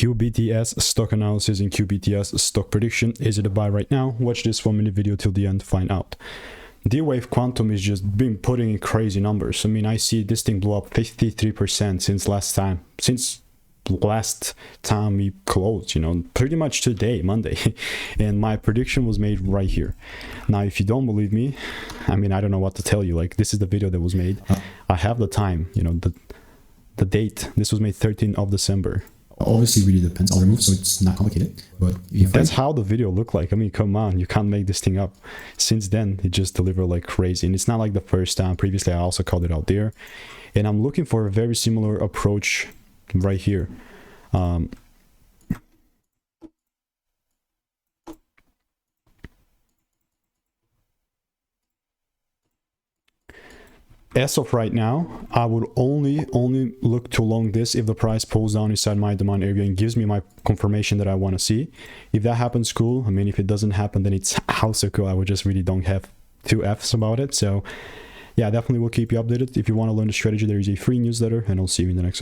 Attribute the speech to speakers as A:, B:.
A: QBTS stock analysis and QBTS stock prediction. Is it a buy right now? Watch this 1-minute video till the end to find out. D-Wave Quantum is just been putting in crazy numbers. I mean, I see this thing blow up 53% since last time we closed, you know, pretty much today, Monday. And my prediction was made right here. Now, if you don't believe me, I mean, I don't know what to tell you. Like, this is the video that was made. I have the time, you know, the date. This was made 13th of December.
B: Obviously really depends on the move, so it's not complicated, but
A: that's how the video looked like. I mean, come on, you can't make this thing up. Since then, it just delivered like crazy, and it's not like the first time. Previously I also called it out there, and I'm looking for a very similar approach right here. As of right now, I would only look to long this if the price pulls down inside my demand area and gives me my confirmation that I want to see. If that happens, cool. I mean, if it doesn't happen, then it's also cool. I would just really don't have two F's about it. So yeah, definitely will keep you updated. If you want to learn the strategy, there is a free newsletter, and I'll see you in the next one.